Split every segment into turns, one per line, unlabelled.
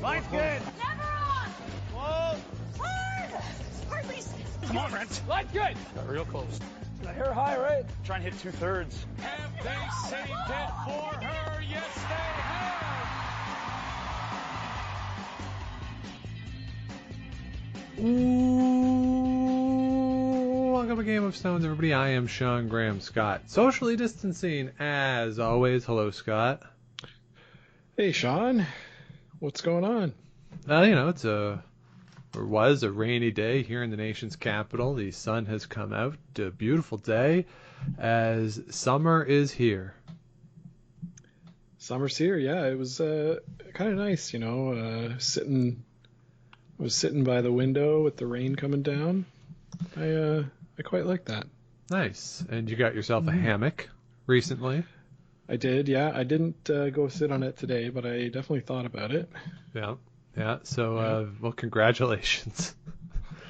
Line's good.
Never on.
Whoa.
Hard. Hard, Lisa.
Come on, Brent. Line's good. Got real close.
The hair high, right?
Try and hit 2/3.
Have they saved it for her? Yes, they have.
Ooh, welcome to Game of Stones, everybody. I am Sean Graham Scott. Socially distancing, as always. Hello, Scott.
Hey, Sean. What's going on?
It's was a rainy day here in the nation's capital. The sun has come out. A beautiful day as summer is here.
Summer's here. Yeah, it was kind of nice, I was sitting by the window with the rain coming down. I quite like that.
Nice. And you got yourself a hammock recently.
I did, yeah. I didn't go sit on it today, but I definitely thought about it.
Yeah. So, well, congratulations.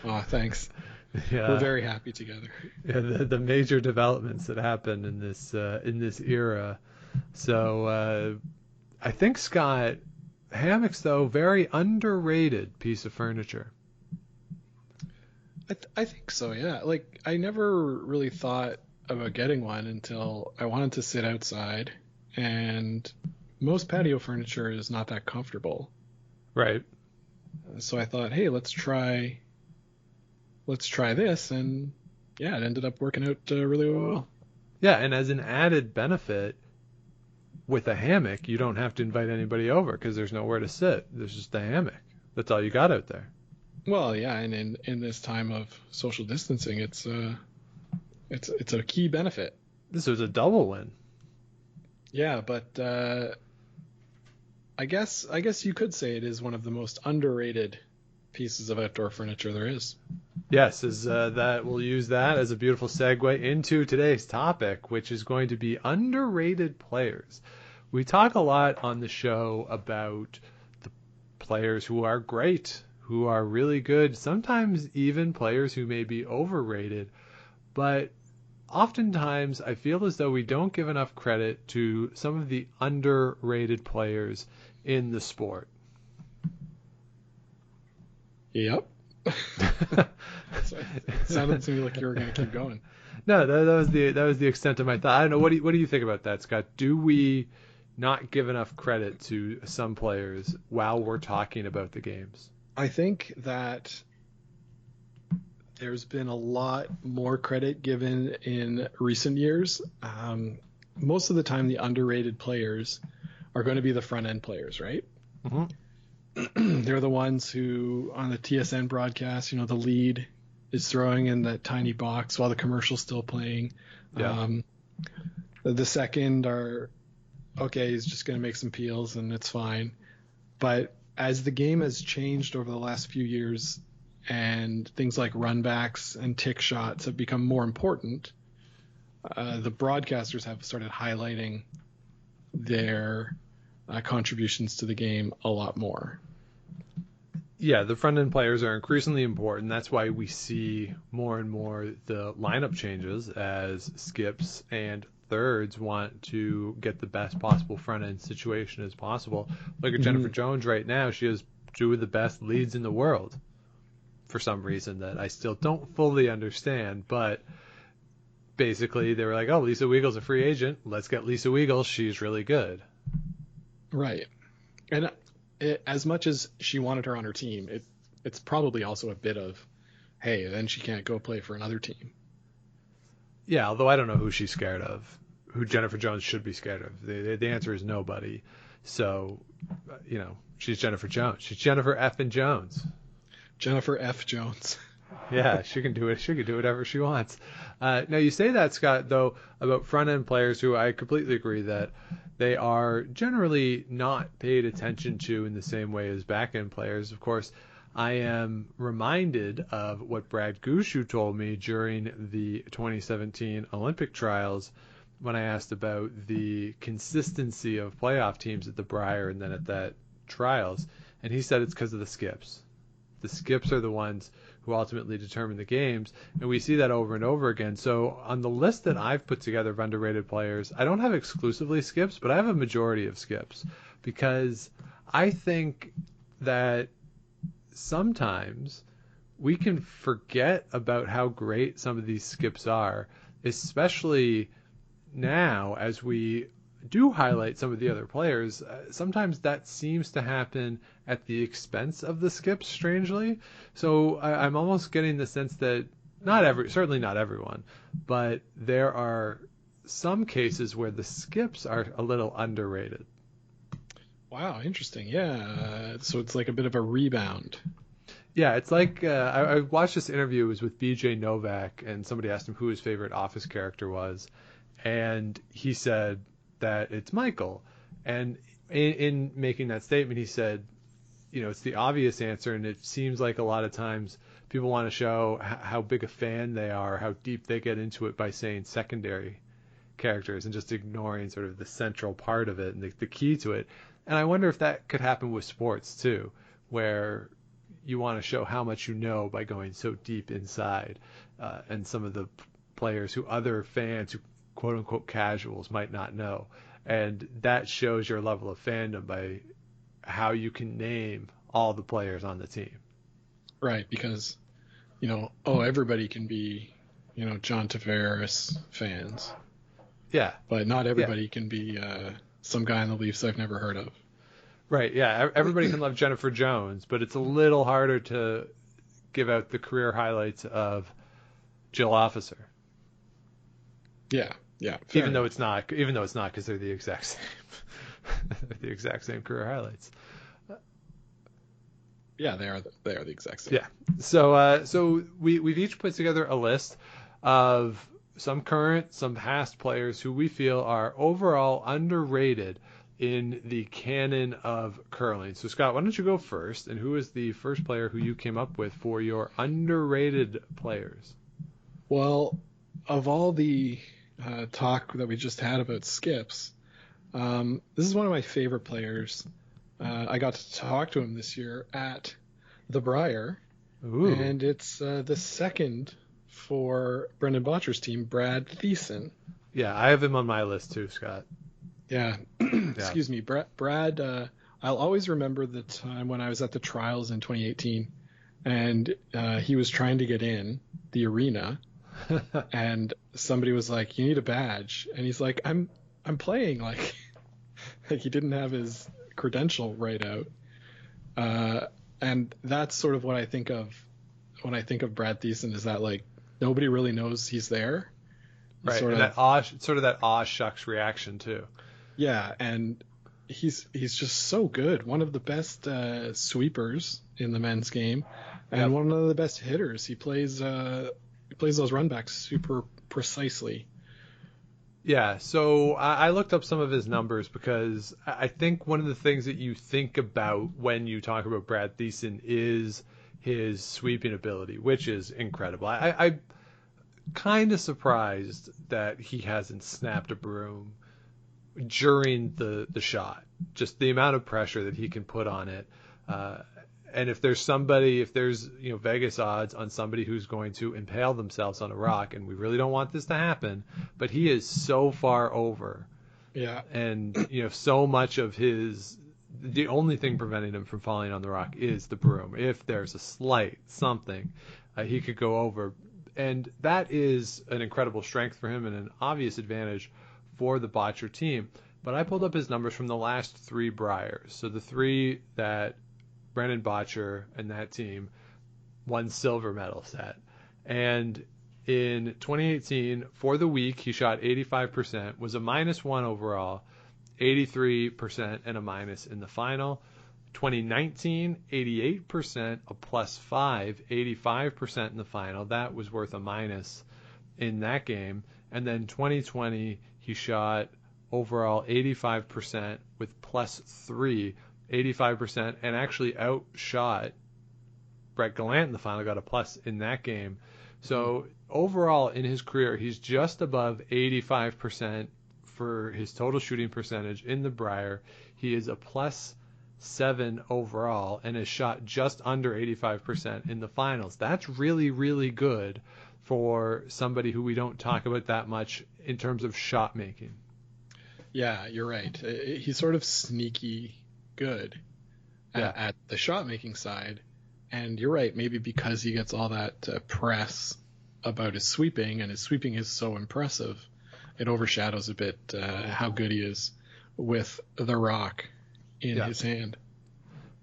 Oh, thanks.
Yeah.
We're very happy together.
Yeah, the major developments that happened in this era. So, I think, Scott, hammocks, though, very underrated piece of furniture.
I think so, yeah. Like, I never really thought about getting one until I wanted to sit outside, and most patio furniture is not that comfortable.
Right.
So I thought, hey, let's try this, and yeah, it ended up working out really well.
Yeah, and as an added benefit, with a hammock, you don't have to invite anybody over because there's nowhere to sit. There's just a hammock. That's all you got out there.
Well, yeah, and in this time of social distancing, it's a key benefit.
This was a double win.
Yeah, but I guess you could say it is one of the most underrated pieces of outdoor furniture there is.
Yes, we'll use that as a beautiful segue into today's topic, which is going to be underrated players. We talk a lot on the show about the players who are great, who are really good, sometimes even players who may be overrated, but oftentimes I feel as though we don't give enough credit to some of the underrated players in the sport.
Yep. It sounded to me like you were going to keep going.
No, that was the extent of my thought. I don't know. What do you think about that, Scott? Do we not give enough credit to some players while we're talking about the games?
I think that there's been a lot more credit given in recent years. Most of the time, the underrated players are going to be the front end players, right? Mm-hmm. They're the ones who, on the TSN broadcast, the lead is throwing in that tiny box while the commercial's still playing.
Yeah.
The second are, okay, he's just going to make some peels and it's fine. But as the game has changed over the last few years and things like runbacks and tick shots have become more important, the broadcasters have started highlighting their contributions to the game a lot more.
Yeah, the front end players are increasingly important. That's why we see more and more the lineup changes as skips and thirds want to get the best possible front end situation as possible. Look at Jennifer Jones right now. She has two of the best leads in the world for some reason that I still don't fully understand. But basically they were like, oh, Lisa Weagle's a free agent. Let's get Lisa Weagle. She's really good.
Right. And as much as she wanted her on her team, it's probably also a bit of, hey, then she can't go play for another team.
Yeah, although I don't know who she's scared of, who Jennifer Jones should be scared of. The answer is nobody. So, she's Jennifer Jones. She's Jennifer F. Jones.
Jennifer F. Jones.
Yeah, she can do it. She can do whatever she wants. Now, you say that, Scott, though, about front-end players who I completely agree that they are generally not paid attention to in the same way as back-end players. Of course, I am reminded of what Brad Gushue told me during the 2017 Olympic trials when I asked about the consistency of playoff teams at the Brier and then at that trials. And he said it's because of the skips. The skips are the ones who ultimately determine the games, and we see that over and over again. So on the list that I've put together of underrated players, I don't have exclusively skips, but I have a majority of skips because I think that sometimes we can forget about how great some of these skips are, especially now as we do highlight some of the other players. Sometimes that seems to happen at the expense of the skips, strangely. So I'm almost getting the sense that certainly not everyone, but there are some cases where the skips are a little underrated.
Wow, interesting. Yeah, so it's like a bit of a rebound.
Yeah, it's like I watched this interview. It was with BJ Novak, and somebody asked him who his favorite Office character was, and he said that it's Michael. And in making that statement, he said, it's the obvious answer, and it seems like a lot of times people want to show how big a fan they are, how deep they get into it by saying secondary characters and just ignoring sort of the central part of it and the key to it. And I wonder if that could happen with sports too, where you want to show how much you know by going so deep inside, and some of the players who other fans who quote unquote casuals might not know. And that shows your level of fandom by how you can name all the players on the team.
Right, because, everybody can be, John Tavares fans.
Yeah.
But not everybody can be some guy in the Leafs I've never heard of.
Right, yeah. Everybody can love Jennifer Jones, but it's a little harder to give out the career highlights of Jill Officer.
Yeah.
Even though it's not because they're the exact same, the exact same career highlights.
Yeah, they are the exact same.
Yeah. So we've each put together a list of some current, some past players who we feel are overall underrated in the canon of curling. So Scott, why don't you go first? And who is the first player who you came up with for your underrated players?
Well, of all the talk that we just had about skips, this is one of my favorite players. I got to talk to him this year at the Brier.
Ooh.
And it's the second for Brendan Botcher's team, Brad Thiessen.
Yeah, I have him on my list too, Scott.
Yeah. Excuse me. Brad, I'll always remember the time when I was at the trials in 2018, and he was trying to get in the arena, and somebody was like, "You need a badge," and he's like, "I'm playing," like he didn't have his credential right out, and that's sort of what I think of when I think of Brad Thiessen, is that like nobody really knows he's there.
Right, and that aw shucks reaction too.
Yeah, and he's just so good. One of the best sweepers in the men's game, and one of the best hitters. He plays those runbacks super precisely.
Yeah, so I looked up some of his numbers because I think one of the things that you think about when you talk about Brad Thiessen is his sweeping ability, which is incredible. I'm kind of surprised that he hasn't snapped a broom during the shot. Just the amount of pressure that he can put on it. And if there's Vegas odds on somebody who's going to impale themselves on a rock, and we really don't want this to happen, but he is so far over.
Yeah.
And, so much of the only thing preventing him from falling on the rock is the broom. If there's a slight something, he could go over. And that is an incredible strength for him and an obvious advantage for the Botcher team. But I pulled up his numbers from the last 3 Briers. So the 3 that Brendan Botcher and that team won silver medals at. And in 2018, for the week, he shot 85%, was a -1 overall, 83% and a minus in the final. 2019, 88%, a +5, 85% in the final. That was worth a minus in that game. And then 2020, he shot overall 85% with +3, 85%, and actually outshot Brett Gallant in the final, got a plus in that game. So overall in his career, he's just above 85% for his total shooting percentage in the Brier. He is a +7 overall and has shot just under 85% in the finals. That's really, really good for somebody who we don't talk about that much in terms of shot making.
Yeah, you're right. He's sort of sneaky good
Yeah.
at the shot making side. And you're right, maybe because he gets all that press about his sweeping, and his sweeping is so impressive, it overshadows a bit how good he is with the rock in his hand.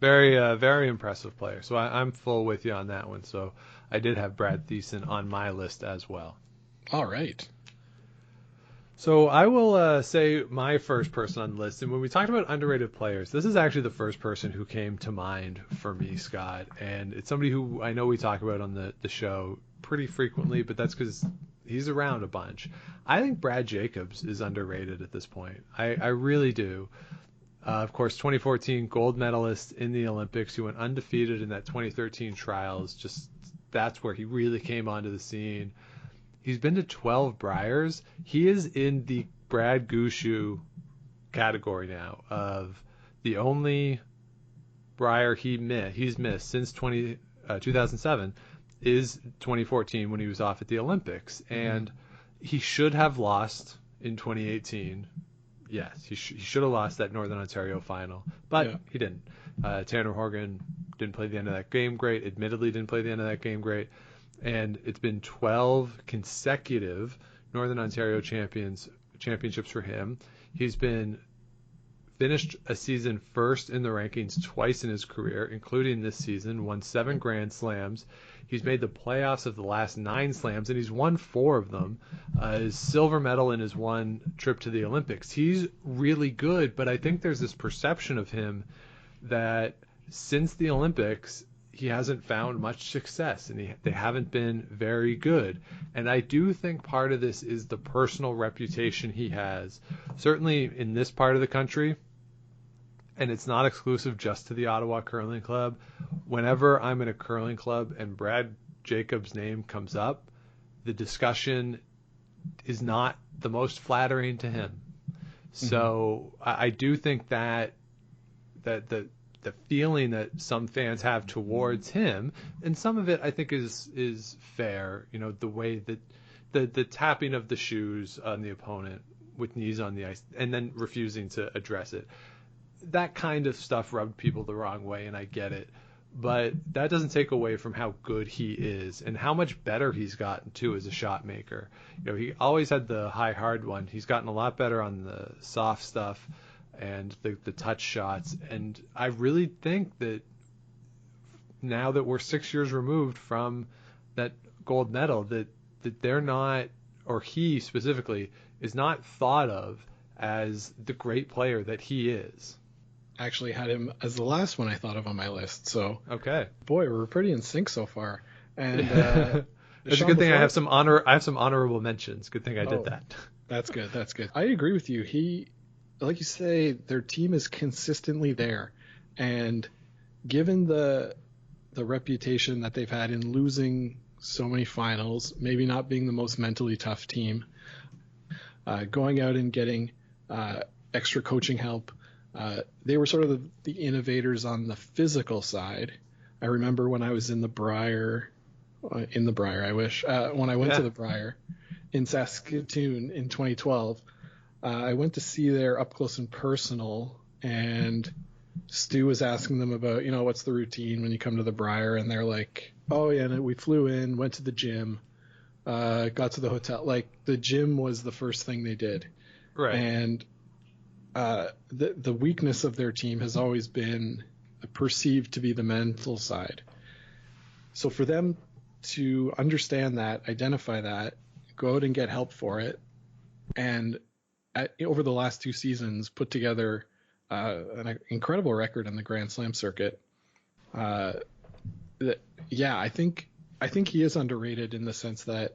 Very, very impressive player. So I'm full with you on that one. So I did have Brad Thiessen on my list as well.
All right.
So I will say my first person on the list. And when we talked about underrated players, this is actually the first person who came to mind for me, Scott. And it's somebody who I know we talk about on the show pretty frequently, but that's because he's around a bunch. I think Brad Jacobs is underrated at this point. I really do. Of course, 2014 gold medalist in the Olympics. He went undefeated in that 2013 trials. Just that's where he really came onto the scene. He's been to 12 Briars. He is in the Brad Gushue category now of the only Briar he's missed since 2007 is 2014 when he was off at the Olympics. And he should have lost in 2018. Yes, he should have lost that Northern Ontario final, but he didn't. Tanner Horgan didn't play the end of that game great. Admittedly, didn't play the end of that game great. And it's been 12 consecutive Northern Ontario championships for him. He's been finished a season first in the rankings twice in his career, including this season, won 7 Grand Slams. He's made the playoffs of the last 9 slams, and he's won 4 of them. His silver medal in his one trip to the Olympics. He's really good, but I think there's this perception of him that since the Olympics, he hasn't found much success, and they haven't been very good. And I do think part of this is the personal reputation he has, certainly in this part of the country, and it's not exclusive just to the Ottawa Curling Club. Whenever I'm in a curling club and Brad Jacobs' name comes up, the discussion is not the most flattering to him. So I do think that the feeling that some fans have towards him, and some of it I think is fair, you know, the way that the tapping of the shoes on the opponent with knees on the ice and then refusing to address it, that kind of stuff rubbed people the wrong way, and I get it, but that doesn't take away from how good he is and how much better he's gotten too as a shot maker. You know, he always had the high hard one. He's gotten a lot better on the soft stuff and the touch shots, and I really think that now that we're 6 years removed from that gold medal, that they're not, or he specifically is not thought of as the great player that he is.
Actually had him as the last one I thought of on my list. So
okay,
boy, we're pretty in sync so far. And
it's a good thing I have some honorable mentions. Good thing I did that.
That's good. That's good. I agree with you. He, like you say, their team is consistently there, and given the reputation that they've had in losing so many finals, maybe not being the most mentally tough team, going out and getting extra coaching help, they were sort of the innovators on the physical side. I remember when I was in the Briar, when I went to the Briar in Saskatoon in 2012, I went to see their up close and personal, and Stu was asking them about, you know, what's the routine when you come to the Briar, and they're like, oh yeah, and we flew in, went to the gym, got to the hotel. Like, the gym was the first thing they did.
Right.
And the weakness of their team has always been perceived to be the mental side. So for them to understand that, identify that, go out and get help for it, and over the last 2 seasons put together an incredible record in the Grand Slam circuit. I think he is underrated in the sense that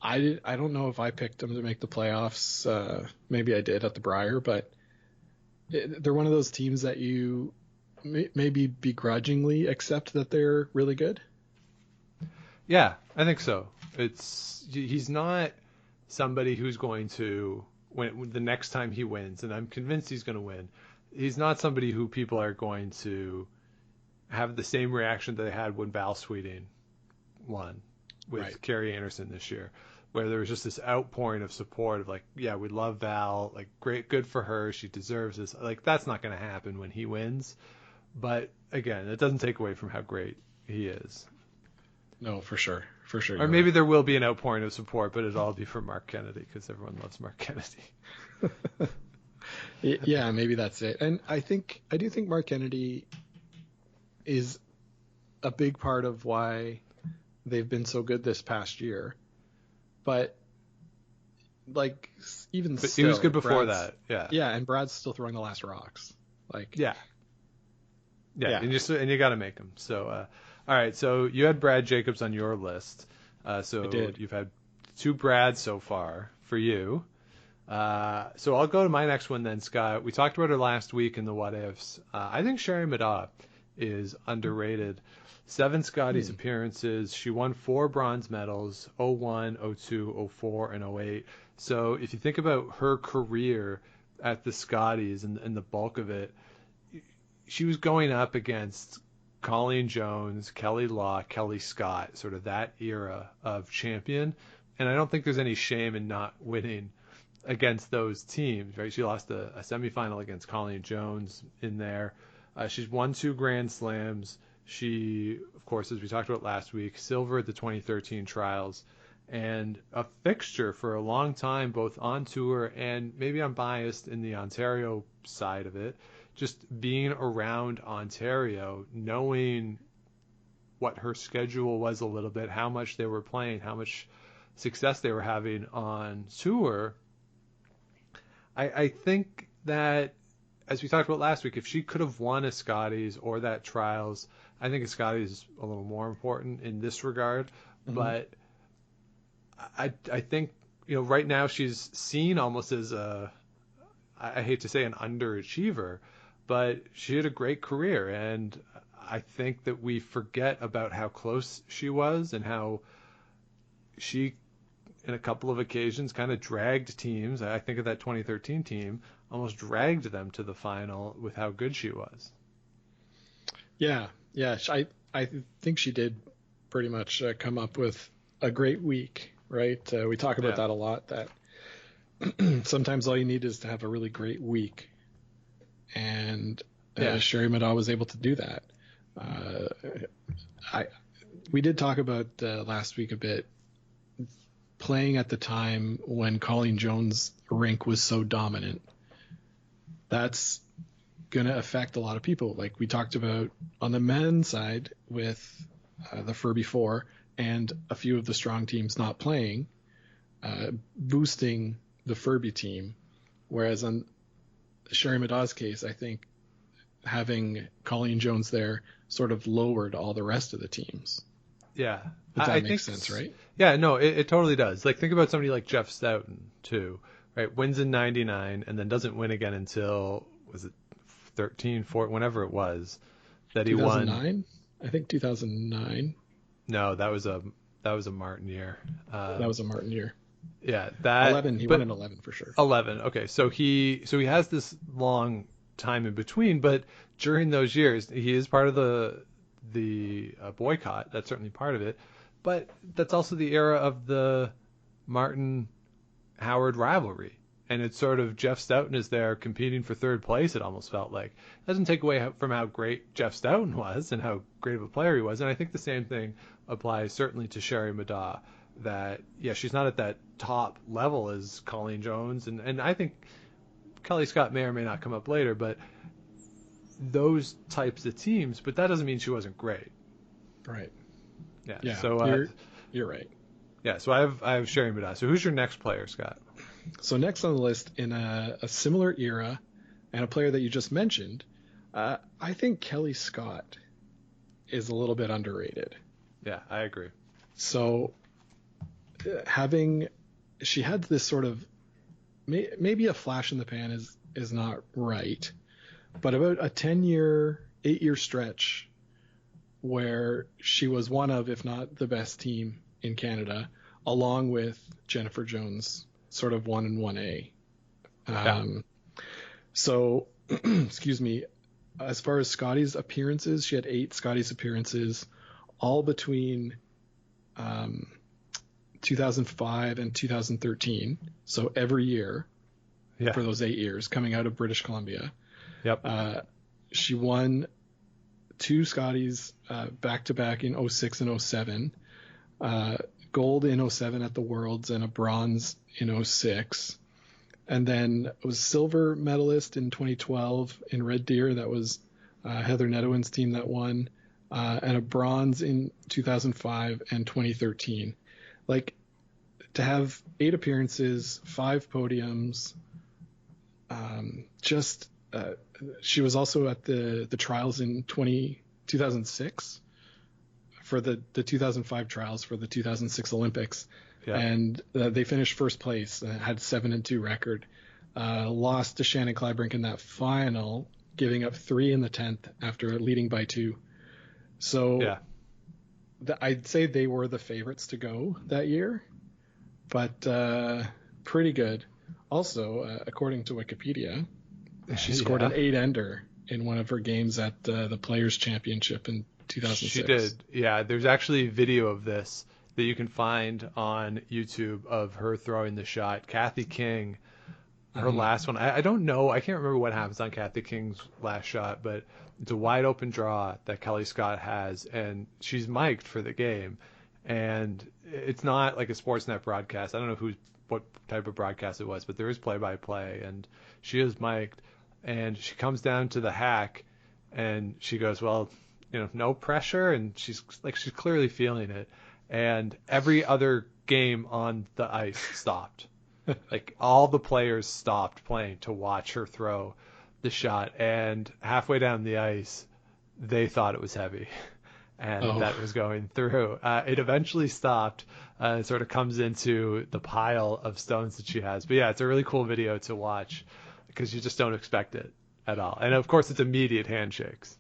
I don't know if I picked him to make the playoffs. Maybe I did at the Briar, but they're one of those teams that you maybe begrudgingly accept that they're really good.
Yeah, I think so. He's not somebody who's going to win the next time he wins, and I'm convinced he's going to win. He's not somebody who people are going to have the same reaction that they had when Val Sweeting won with Carrie Anderson this year, where there was just this outpouring of support of like, yeah, we love Val, like, great, good for her, she deserves this. Like, that's not going to happen when he wins. But again, it doesn't take away from how great he is.
No, for sure. For sure.
Or maybe there will be an outpouring of support, but it'll all be for Mark Kennedy because everyone loves Mark Kennedy.
Yeah, maybe that's it. And I do think Mark Kennedy is a big part of why they've been so good this past year. But like
But he was good before that. Yeah.
Yeah, and Brad's still throwing the last rocks. Like
Yeah. And you got to make them. So all right, so you had Brad Jacobs on your list. So
I did.
You've had 2 Brads so far for you. So I'll go to my next one then, Scott. We talked about her last week in the what ifs. I think Sherry Maddaw is underrated. 7 Scotties appearances. She won 4 bronze medals, 01, 02, 04, and 08. So if you think about her career at the Scotties and the bulk of it, she was going up against Colleen Jones, Kelly Law, Kelly Scott, sort of that era of champion. And I don't think there's any shame in not winning against those teams, right? She lost a semifinal against Colleen Jones in there. She's won 2 Grand Slams. She, of course, as we talked about last week, silver at the 2013 trials, and a fixture for a long time, both on tour and maybe I'm biased in the Ontario side of it, just being around Ontario, knowing what her schedule was a little bit, how much they were playing, how much success they were having on tour. I think that, as we talked about last week, if she could have won a Scotties or that trials, I think a Scotties is a little more important in this regard. Mm-hmm. But I think, right now she's seen almost as I hate to say an underachiever, but she had a great career. And I think that we forget about how close she was and how she, in a couple of occasions, kind of dragged teams. I think of that 2013 team, almost dragged them to the final with how good she was. Yeah.
I think she did pretty much come up with a great week, right? We talk about that a lot, that sometimes all you need is to have a really great week. And Sherry Maddaw was able to do that. We did talk about last week a bit, playing at the time when Colleen Jones' rink was so dominant. That's going to affect a lot of people. Like we talked about on the men's side with the Furby 4 and a few of the strong teams not playing, boosting the Furby team. Whereas on Sherry Maddaw's case, I think having Colleen Jones there sort of lowered all the rest of the teams.
Yeah.
If that makes sense, right?
Yeah, no, it totally does. Like, think about somebody like Jeff Stoughton, too, right? Wins in 99 and then doesn't win again until, was it 13, 14, whenever it was that he
2009?
won.
I think 2009.
No, that was a Martin year.
That was a Martin year.
Yeah, that
11. He won in 11 for sure.
11. Okay, so he has this long time in between, but during those years, he is part of the boycott. That's certainly part of it, but that's also the era of the Martin Howard rivalry, and it's sort of Jeff Stoughton is there competing for third place. It almost felt like. It doesn't take away from how great Jeff Stoughton was and how great of a player he was, and I think the same thing applies certainly to Sherry Maddaw. That she's not at that top level as Colleen Jones, and I think Kelly Scott may or may not come up later, but those types of teams, but that doesn't mean she wasn't great.
Right.
Yeah. So
you're right.
Yeah. So I have Sherry Maddaw. So who's your next player, Scott?
So next on the list in a similar era and a player that you just mentioned, I think Kelly Scott is a little bit underrated.
Yeah, I agree.
So she had this sort of, maybe a flash in the pan is not right, but about a 8-year stretch where she was one of, if not the best team in Canada, along with Jennifer Jones, sort of 1 and 1A. So, excuse me, as far as Scotty's appearances, she had 8 Scotty's appearances, all between 2005 and 2013. So every year for those 8 years coming out of British Columbia.
Yep.
She won 2 Scotties back to back in 06 and 07, gold in 07 at the Worlds, and a bronze in 06. And then was silver medalist in 2012 in Red Deer. That was Heather Nedowin's team that won, and a bronze in 2005 and 2013. Like, to have 8 appearances, 5 podiums, she was also at the trials in 2006 for the 2005 trials for the 2006 Olympics. Yeah. And they finished first place, had 7-2 record. Lost to Shannon Clybrink in that final, giving up 3 in the 10th after leading by 2. So yeah. I'd say they were the favorites to go that year, but pretty good. Also, according to Wikipedia, she scored an 8-ender in one of her games at the Players' Championship in 2006.
She did. Yeah, there's actually video of this that you can find on YouTube of her throwing the shot. Kathy King, her last one. I don't know. I can't remember what happens on Kathy King's last shot, but it's a wide open draw that Kelly Scott has, and she's mic'd for the game. And it's not like a Sportsnet broadcast. I don't know what type of broadcast it was, but there is play-by-play, and she is mic'd, and she comes down to the hack, and she goes, well, no pressure, and she's clearly feeling it. And every other game on the ice stopped. Like, all the players stopped playing to watch her throw the shot. And halfway down the ice, they thought it was heavy. And that was going through. It eventually stopped. It sort of comes into the pile of stones that she has. But yeah, it's a really cool video to watch because you just don't expect it at all. And of course, it's immediate handshakes.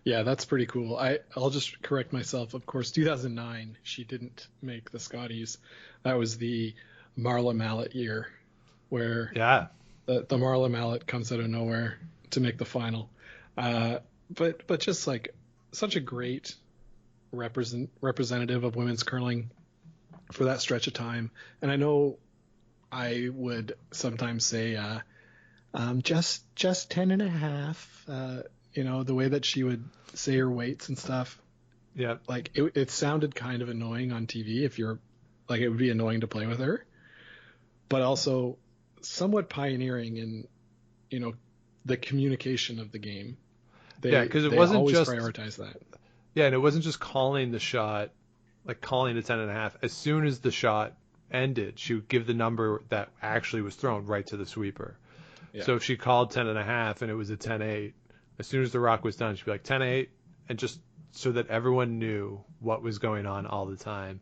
Yeah, that's pretty cool. I'll just correct myself. Of course, 2009, she didn't make the Scotties. That was the Marla Mallet year, where the Marla Mallet comes out of nowhere to make the final. But just like such a great representative of women's curling for that stretch of time. And I know I would sometimes say just 10 and a half. The way that she would say her weights and stuff. Yeah. Like it sounded kind of annoying on TV if you're like, it would be annoying to play with her, but also somewhat pioneering in, the communication of the game.
Because it wasn't
always
just
prioritize that.
Yeah. And it wasn't just calling the shot, like calling it 10 and a half. As soon as the shot ended, she would give the number that actually was thrown right to the sweeper. Yeah. So if she called 10 and a half and it was a 10-8, as soon as the rock was done, she'd be like 10-8, and just so that everyone knew what was going on all the time.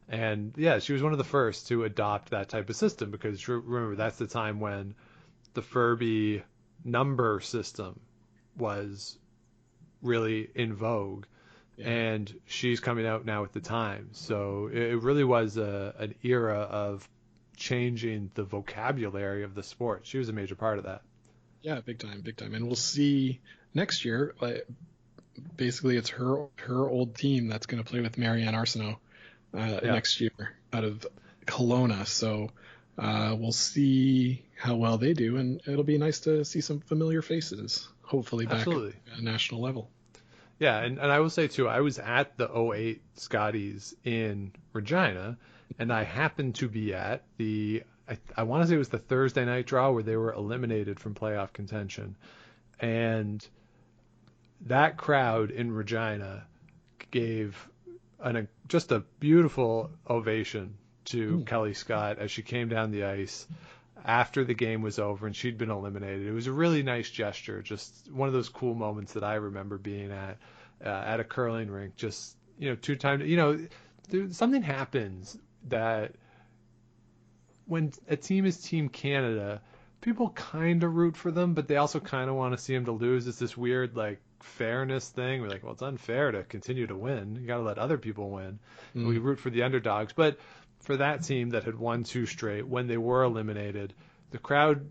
And yeah, she was one of the first to adopt that type of system, because remember, that's the time when the Furby number system was really in vogue. Yeah. And she's coming out now with the times. So it really was an era of changing the vocabulary of the sport. She was a major part of that.
Yeah, big time. And we'll see next year, basically it's her old team that's going to play with Marianne Arsenault next year out of Kelowna. So we'll see how well they do, and it'll be nice to see some familiar faces, hopefully back at a national level.
Yeah, and I will say, too, I was at the 08 Scotties in Regina, and I happened to be at I want to say it was the Thursday night draw where they were eliminated from playoff contention. And that crowd in Regina gave just a beautiful ovation to Kelly Scott as she came down the ice after the game was over and she'd been eliminated. It was a really nice gesture, just one of those cool moments that I remember being at a curling rink. Just, 2 times, something happens that when a team is Team Canada, people kind of root for them, but they also kind of want to see them to lose. It's this weird, fairness thing. We're like, well, it's unfair to continue to win. You got to let other people win. And we root for the underdogs. But for that team that had won 2 straight, when they were eliminated, the crowd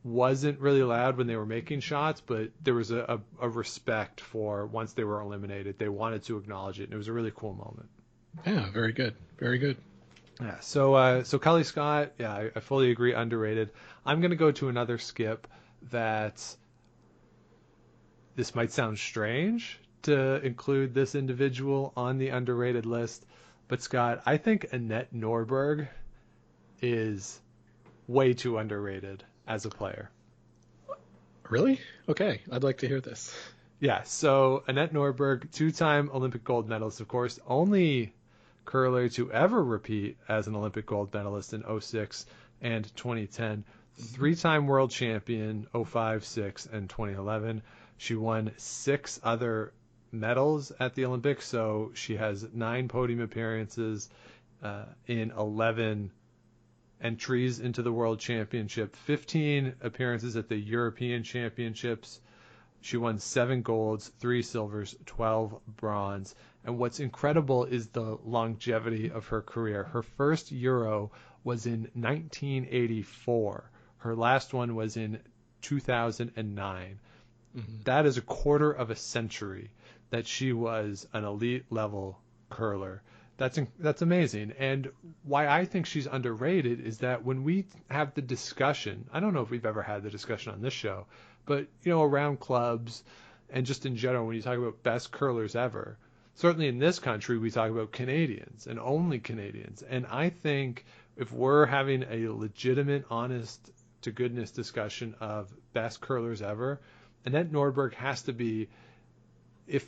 wasn't really loud when they were making shots, but there was a respect for once they were eliminated. They wanted to acknowledge it, and it was a really cool moment.
Yeah, very good. Very good.
Yeah, so Kelly Scott, yeah, I fully agree, underrated. I'm going to go to another skip that this might sound strange to include this individual on the underrated list, but Scott, I think Annette Norberg is way too underrated as a player.
Really? Okay, I'd like to hear this.
Yeah, so Annette Norberg, 2-time Olympic gold medalist, of course, only curler to ever repeat as an Olympic gold medalist in 06 and 2010. 3-time world champion, 05, 6, and 2011. She won 6 other medals at the Olympics, so she has 9 podium appearances in 11 entries into the World Championship, 15 appearances at the European Championships. She won 7 golds, 3 silvers, 12 bronze. And what's incredible is the longevity of her career. Her first Euro was in 1984. Her last one was in 2009. Mm-hmm. That is a quarter of a century that she was an elite level curler. That's amazing. And why I think she's underrated is that when we have the discussion, I don't know if we've ever had the discussion on this show, but around clubs and just in general, when you talk about best curlers ever, certainly in this country we talk about Canadians and only Canadians. And I think if we're having a legitimate, honest to goodness discussion of best curlers ever, Annette Norberg has to be, if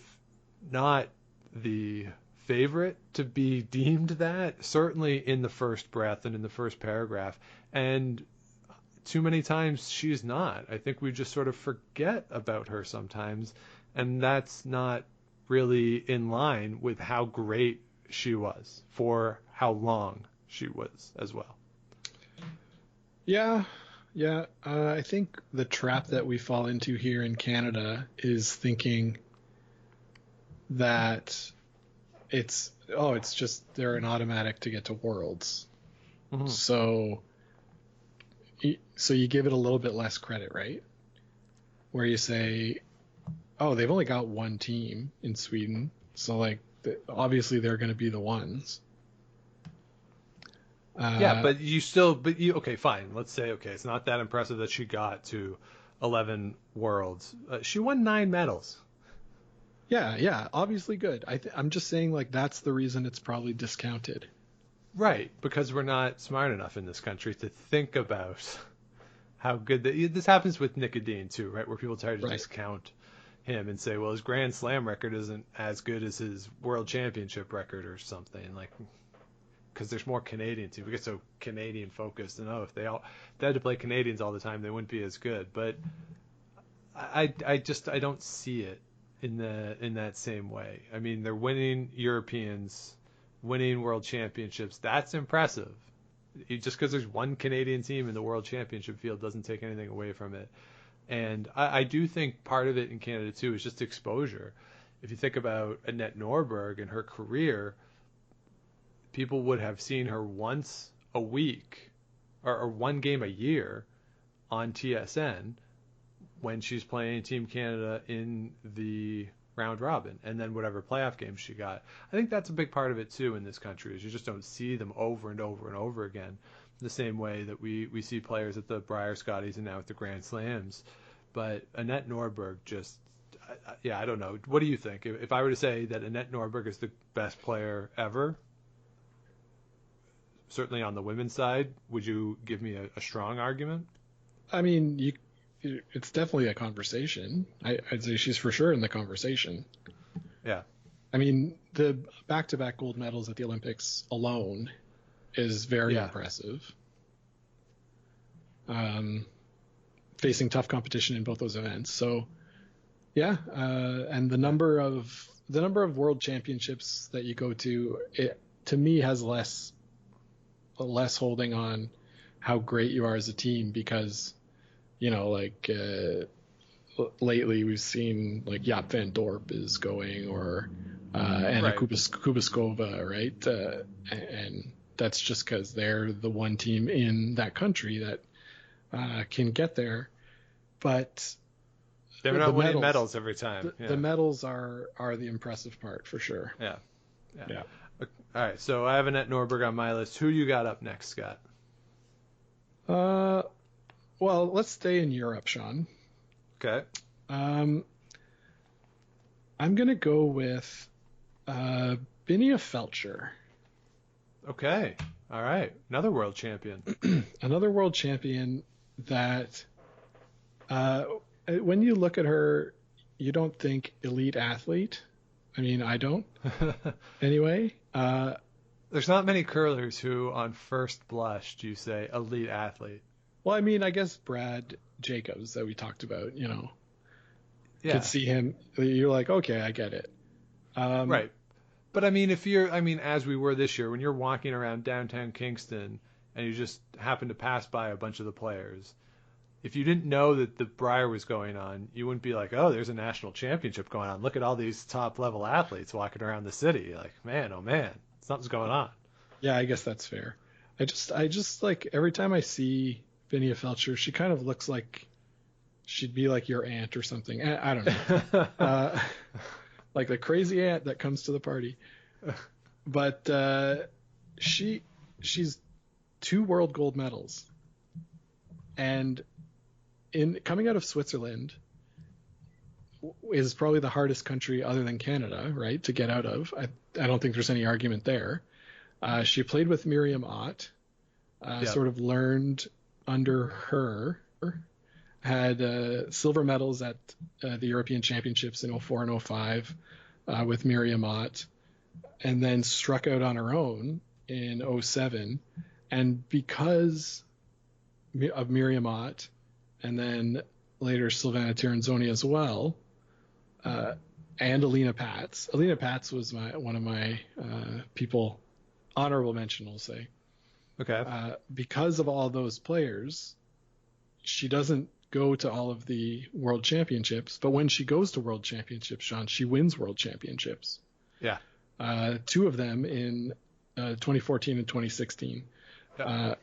not the favorite to be deemed that, certainly in the first breath and in the first paragraph. And too many times she's not. I think we just sort of forget about her sometimes, and that's not really in line with how great she was for how long she was as well.
Yeah. I think the trap that we fall into here in Canada is thinking that it's just they're an automatic to get to Worlds. Mm-hmm. So you give it a little bit less credit, right? Where you say, oh, they've only got one team in Sweden, so obviously they're going to be the ones. Okay, fine. Let's say, it's not that impressive that she got to 11 Worlds. She won 9 medals. Yeah, obviously good. I'm just saying, that's the reason it's probably discounted.
Right, because we're not smart enough in this country to think about how good this happens with Nick Edin too, right? Where people try to discount him and say, well, his Grand Slam record isn't as good as his World Championship record or something, because there's more Canadian teams. We get so Canadian focused, and if they had to play Canadians all the time, they wouldn't be as good. But I don't see it in that same way. I mean, they're winning Europeans, winning World Championships. That's impressive. Just because there's one Canadian team in the World Championship field doesn't take anything away from it. And I do think part of it in Canada too is just exposure. If you think about Annette Norberg and her career, people would have seen her once a week or one game a year on TSN when she's playing Team Canada in the round robin, and then whatever playoff games she got. I think that's a big part of it too in this country, is you just don't see them over and over and over again the same way that we see players at the Brier Scotties and now at the Grand Slams. But Annette Norberg I don't know. What do you think? If I were to say that Annette Norberg is the best player ever, certainly on the women's side, would you give me a strong argument?
I mean, it's definitely a conversation. I'd say she's for sure in the conversation.
Yeah.
I mean, the back-to-back gold medals at the Olympics alone is very impressive. Facing tough competition in both those events. So, and the number of world championships that you go to, it to me has less holding on how great you are as a team, because lately we've seen Jaap van Dorp is going, or Anna Kubaskova, right? And that's just because they're the one team in that country that can get there. But
they're not winning medals every time.
The medals are the impressive part for sure.
Yeah. All right, so I have Annette Norberg on my list. Who you got up next, Scott?
Well, let's stay in Europe, Sean.
Okay.
I'm going to go with Binia Felcher.
Okay. All right. Another world champion.
Another world champion that when you look at her, you don't think elite athlete. I mean, I don't. Anyway.
There's not many curlers who, on first blush, do you say elite athlete.
Well, I mean, I guess Brad Jacobs that we talked about,
Yeah.
could see him. You're like, okay, I get it.
Right. But I mean, as we were this year, when you're walking around downtown Kingston and you just happen to pass by a bunch of the players, if you didn't know that the Brier was going on, you wouldn't be like, oh, there's a national championship going on. Look at all these top level athletes walking around the city. You're like, man, oh man, something's going on.
Yeah, I guess that's fair. I just like every time I see Binia Felcher, she kind of looks like she'd be like your aunt or something. I don't know. Like the crazy aunt that comes to the party. But she's 2 world gold medals. And in coming out of Switzerland is probably the hardest country other than Canada, right, to get out of. I don't think there's any argument there. She played with Miriam Ott, sort of learned under her, had silver medals at the European Championships in 04 and 05 with Miriam Ott, and then struck out on her own in 07. And because of Miriam Ott, and then later Silvana Tirinzoni as well, and Alina Pats. Alina Pats was one of my people, honorable mention, we'll say.
Okay.
Because of all those players, she doesn't go to all of the world championships, but when she goes to world championships, Sean, she wins world championships.
Yeah.
2 of them in 2014 and 2016. Yeah.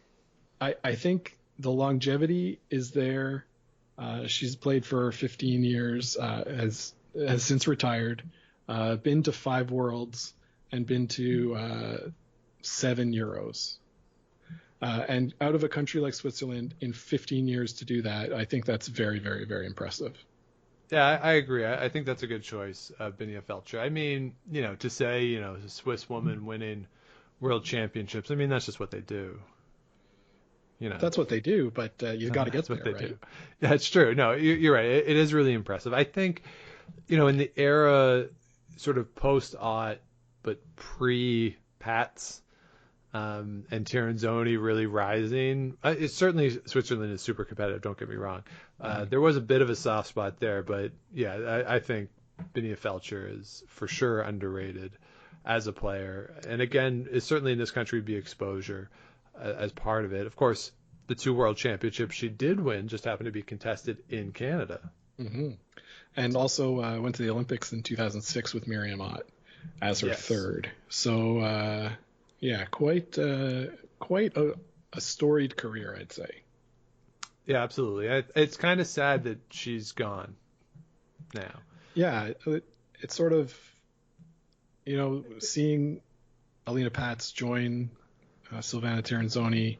I think the longevity is there. She's played for 15 years, has since retired, been to 5 worlds and been to 7 Euros. And out of a country like Switzerland in 15 years to do that, I think that's very, very, very impressive.
Yeah, I agree. I think that's a good choice, Binia Felcher. I mean, to say, a Swiss woman winning world championships, I mean, that's just what they do.
That's what they do, but you've got to get there,
what they
right?
do. Yeah, it's true. No, you're right. It is really impressive. I think, in the era sort of post-Ott, but pre-Pats, and Tirinzoni really rising. It's certainly Switzerland is super competitive. Don't get me wrong. There was a bit of a soft spot there, but yeah, I think Binia Felcher is for sure underrated as a player. And again, it's certainly in this country be exposure as part of it. Of course, the 2 world championships she did win just happened to be contested in Canada.
Mm-hmm. And also went to the Olympics in 2006 with Miriam Ott as her third. So. Yeah, quite a storied career, I'd say.
Yeah, absolutely. It's kind of sad that she's gone now.
Yeah, it's sort of, seeing Alina Pats join Silvana Tirinzoni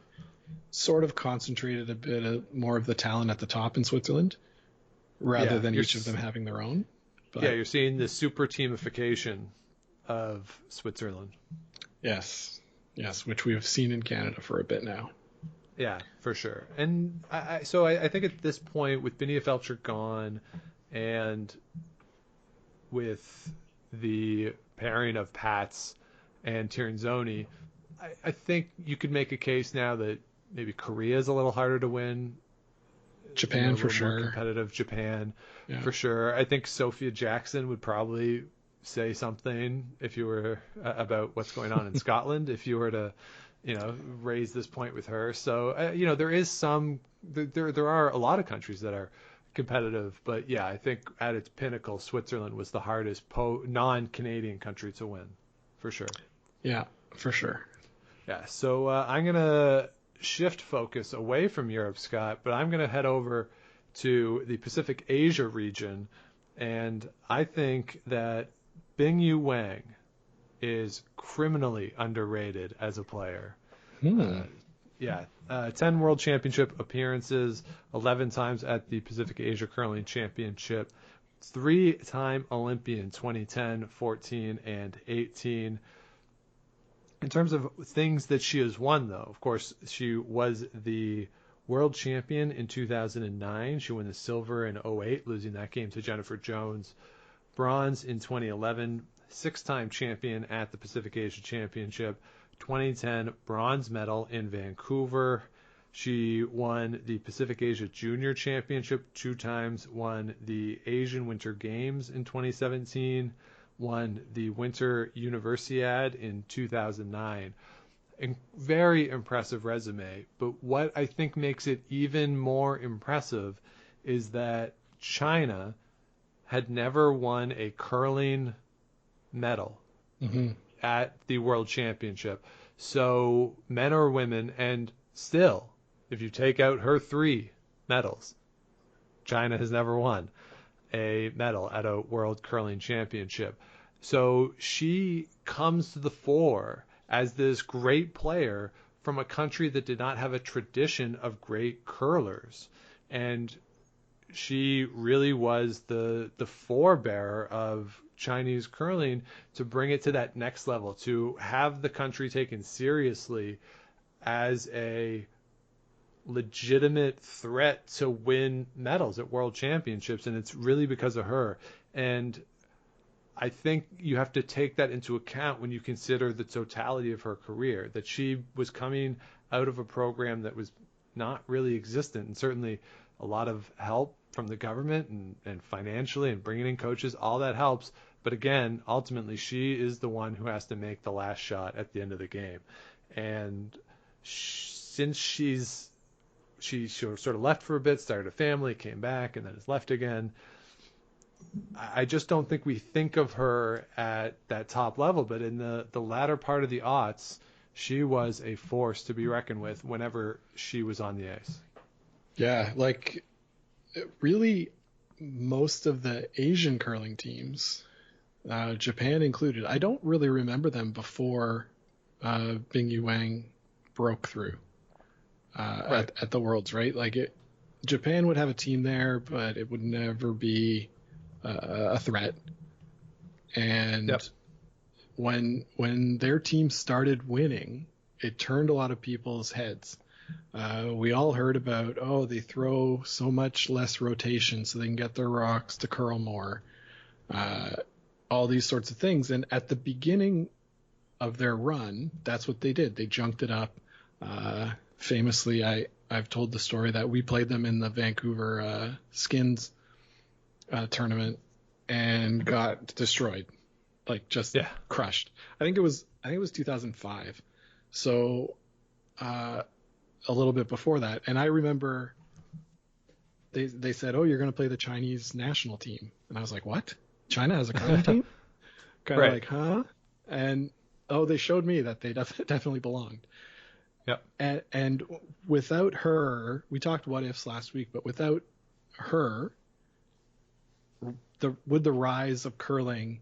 sort of concentrated a bit more of the talent at the top in Switzerland, rather than each of them having their own. But,
yeah, you're seeing the super teamification of Switzerland.
Yes, which we've seen in Canada for a bit now.
Yeah, for sure. And so I think at this point, with Binia Felcher gone, and with the pairing of Pats and Tirinzoni, I think you could make a case now that maybe Korea is a little harder to win.
Japan, for sure.
More competitive Japan, for sure. I think Sophia Jackson would probably say something if you were about what's going on in Scotland, if you were to, raise this point with her. So, there is there are a lot of countries that are competitive, but yeah, I think at its pinnacle, Switzerland was the hardest non-Canadian country to win, for sure.
Yeah, for sure.
Yeah. So I'm going to shift focus away from Europe, Scott, but I'm going to head over to the Pacific Asia region. And I think that Bingyu Wang is criminally underrated as a player. 10 World Championship appearances, 11 times at the Pacific Asia Curling Championship, 3-time Olympian, 2010, 14, and 18. In terms of things that she has won, though, of course, she was the world champion in 2009. She won the silver in 2008, losing that game to Jennifer Jones. Bronze in 2011, 6-time champion at the Pacific Asia Championship. 2010 bronze medal in Vancouver. She won the Pacific Asia Junior Championship 2 times, won the Asian Winter Games in 2017, won the Winter Universiade in 2009. Very impressive resume, but what I think makes it even more impressive is that China had never won a curling medal at the World Championship. So men or women, and still, if you take out her 3 medals, China has never won a medal at a World Curling Championship. So she comes to the fore as this great player from a country that did not have a tradition of great curlers. And she really was the forebearer of Chinese curling to bring it to that next level, to have the country taken seriously as a legitimate threat to win medals at world championships. And it's really because of her. And I think you have to take that into account when you consider the totality of her career, that she was coming out of a program that was not really existent, and certainly a lot of help from the government and financially, and bringing in coaches, all that helps. But again, ultimately, she is the one who has to make the last shot at the end of the game. And since she sort of left for a bit, started a family, came back, and then has left again, I just don't think we think of her at that top level. But in the latter part of the aughts, she was a force to be reckoned with whenever she was on the ice.
Yeah, like really most of the Asian curling teams, Japan included, I don't really remember them before Bingyi Wang broke through
Right.
at the Worlds, right? Like Japan would have a team there, but it would never be a threat. And
Yep.
when their team started winning, it turned a lot of people's heads. We all heard about, they throw so much less rotation so they can get their rocks to curl more, all these sorts of things. And at the beginning of their run, that's what they did. They junked it up. Famously, I've told the story that we played them in the Vancouver Skins tournament and got destroyed, like just crushed. I think it was 2005. So a little bit before that, and I remember they said, "Oh, you're going to play the Chinese national team," and I was like, "What? China has a curling team?" Kind of like, huh? And they showed me that they definitely belonged.
Yep.
And without her, we talked what ifs last week, but without her, would the rise of curling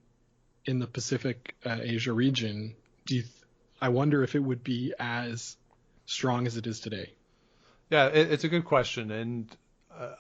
in the Pacific Asia region, I wonder if it would be as strong as it is today.
Yeah, it's a good question. And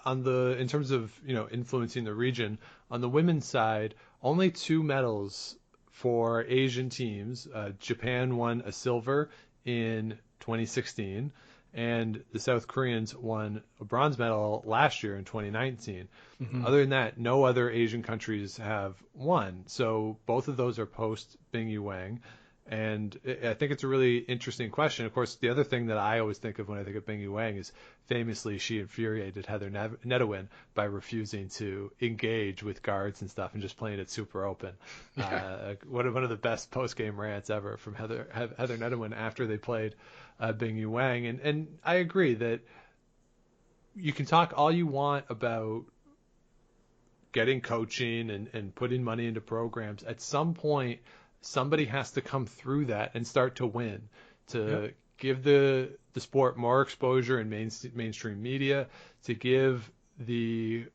in terms of influencing the region, on the women's side, only 2 medals for Asian teams. Japan won a silver in 2016, and the South Koreans won a bronze medal last year in 2019. Mm-hmm. Other than that, no other Asian countries have won. So both of those are post Bingyi Wang. And I think it's a really interesting question. Of course, the other thing that I always think of when I think of Bingyi Wang is famously she infuriated Heather Netawin by refusing to engage with guards and stuff and just playing it super open. Yeah. One of the best post-game rants ever from Heather Netawin after they played Bingyi Wang. And I agree that you can talk all you want about getting coaching and putting money into programs. At some point, somebody has to come through that and start to win, to give the sport more exposure in mainstream media, to give the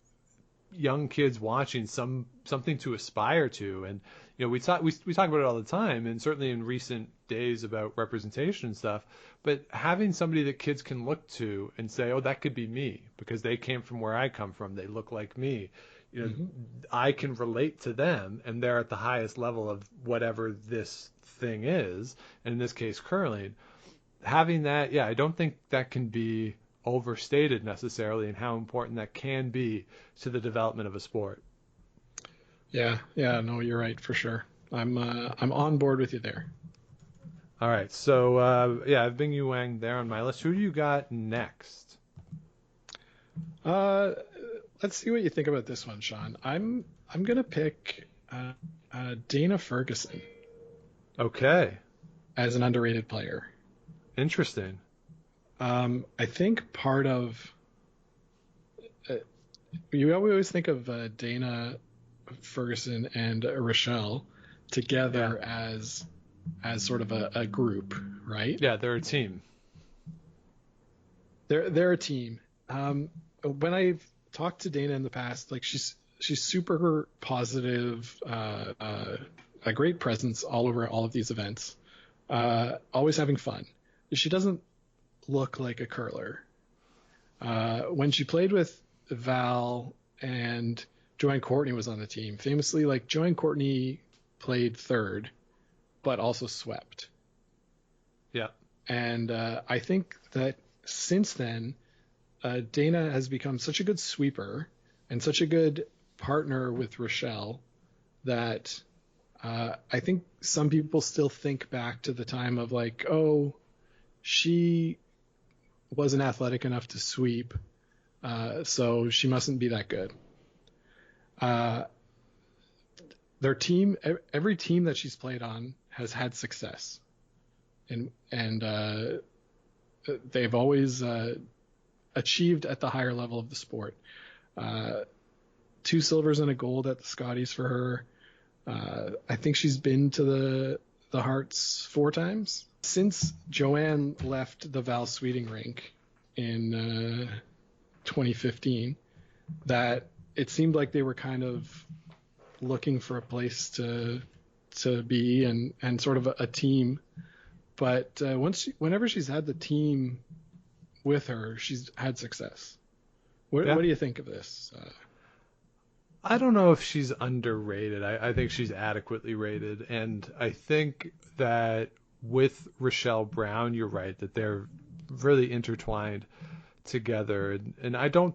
young kids watching something to aspire to. And we talk about it all the time, and certainly in recent days about representation and stuff, but having somebody that kids can look to and say, oh, that could be me because they came from where I come from, they look like me. I can relate to them, and they're at the highest level of whatever this thing is, and in this case curling. Having that, I don't think that can be overstated necessarily, and how important that can be to the development of a sport.
Yeah, no, you're right for sure. I'm on board with you there.
All right, so I've Bingyu Wang there on my list. Who do you got next?
Let's see what you think about this one, Sean. I'm gonna pick Dana Ferguson.
Okay.
As an underrated player.
Interesting.
I think part of you always think of Dana Ferguson and Rochelle together as sort of a group, right?
Yeah, they're a team.
They're a team. When I've talked to Dana in the past, like she's super positive, a great presence all over all of these events, always having fun. She doesn't look like a curler. When she played with Val and Joanne Courtney was on the team, famously, like Joanne Courtney played third, but also swept.
Yeah.
And I think that since then, Dana has become such a good sweeper and such a good partner with Rochelle that I think some people still think back to the time of like, oh, she wasn't athletic enough to sweep, so she mustn't be that good. Their team, every team that she's played on has had success, and they've always achieved at the higher level of the sport. 2 silvers and a gold at the Scotties for her. I think she's been to the Hearts 4 times. Since Joanne left the Val Sweeting rink in 2015, that it seemed like they were kind of looking for a place to be and sort of a team. But whenever she's had the team with her, she's had success. What do you think of this?
I don't know if she's underrated. I think she's adequately rated, and I think that with Rochelle Brown, you're right that they're really intertwined together. And I don't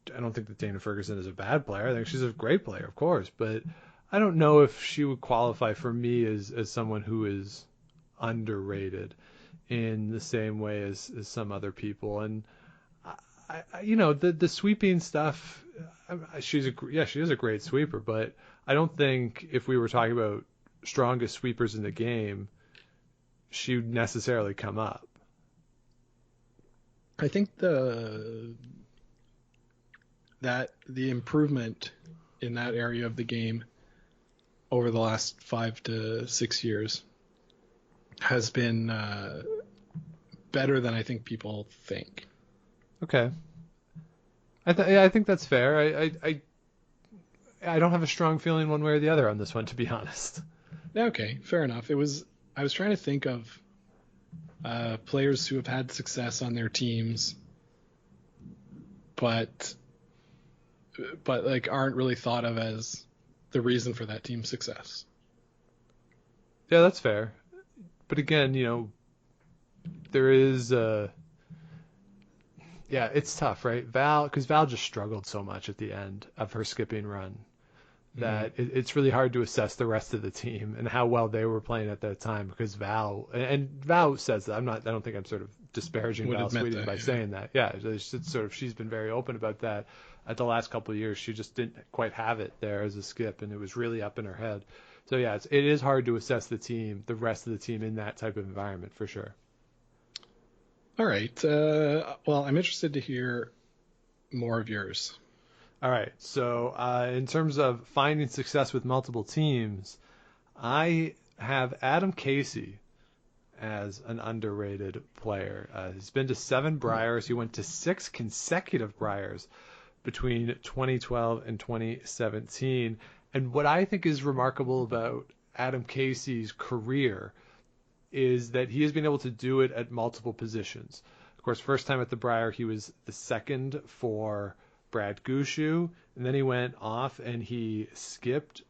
think that Dana Ferguson is a bad player. I think she's a great player, of course, but I don't know if she would qualify for me as someone who is underrated in the same way as some other people. And the sweeping stuff, she is a great sweeper, but I don't think if we were talking about strongest sweepers in the game, she would necessarily come up.
I think the improvement in that area of the game over the last 5 to 6 years has been better than I think people think.
Okay. I think that's fair. I don't have a strong feeling one way or the other on this one, to be honest.
Okay, fair enough. I was trying to think of players who have had success on their teams, but like aren't really thought of as the reason for that team's success.
Yeah, that's fair. But again, there is it's tough, right? Because Val just struggled so much at the end of her skipping run that it's really hard to assess the rest of the team and how well they were playing at that time, because Val says that. I don't think I'm sort of disparaging Val Sweeting by saying that. Yeah, it's sort of, she's been very open about that. At the last couple of years, she just didn't quite have it there as a skip, and it was really up in her head. So yeah, it is hard to assess the rest of the team in that type of environment for sure.
All right. Well, I'm interested to hear more of yours.
All right. So in terms of finding success with multiple teams, I have Adam Casey as an underrated player. He's been to 7 Briars. He went to 6 consecutive Briars between 2012 and 2017. And what I think is remarkable about Adam Casey's career is that he has been able to do it at multiple positions. Of course, first time at the Briar, he was the second for Brad Gushue, and then he went off and he skipped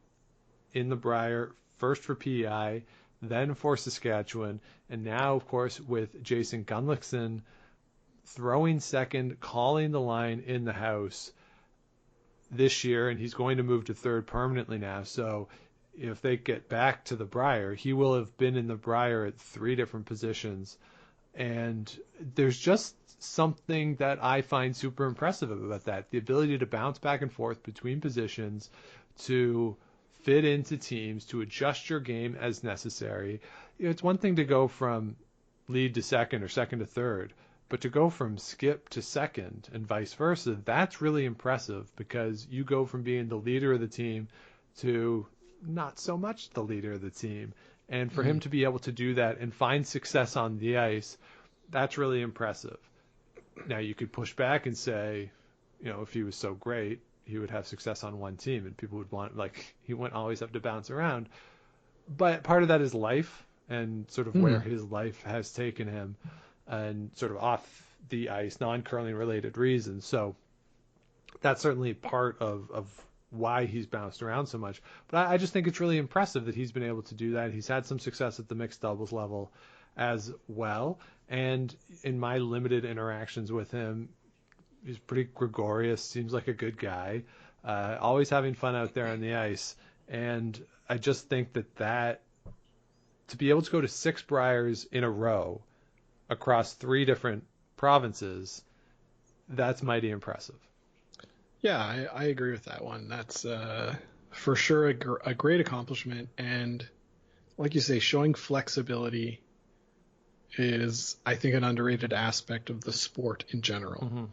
in the Brier, first for PEI, then for Saskatchewan, and now, of course, with Jason Gunlickson throwing second, calling the line in the house this year, and he's going to move to third permanently now. So if they get back to the Brier, he will have been in the Brier at 3 different positions. And there's just something that I find super impressive about that. The ability to bounce back and forth between positions, to fit into teams, to adjust your game as necessary. It's one thing to go from lead to second or second to third, but to go from skip to second and vice versa, that's really impressive, because you go from being the leader of the team to not so much the leader of the team. And for him to be able to do that and find success on the ice, that's really impressive. Now, you could push back and say, if he was so great, he would have success on one team and people would want, he wouldn't always have to bounce around. But part of that is life and sort of where his life has taken him, and sort of off the ice, non-curling related reasons. So that's certainly part of why he's bounced around so much. But I just think it's really impressive that he's been able to do that. He's had some success at the mixed doubles level as well. And in my limited interactions with him, he's pretty gregarious, seems like a good guy, always having fun out there on the ice. And I just think that to be able to go to 6 Briers in a row across 3 different provinces, that's mighty impressive.
Yeah, I agree with that one. That's for sure a great accomplishment. And like you say, showing flexibility is, I think, an underrated aspect of the sport in general.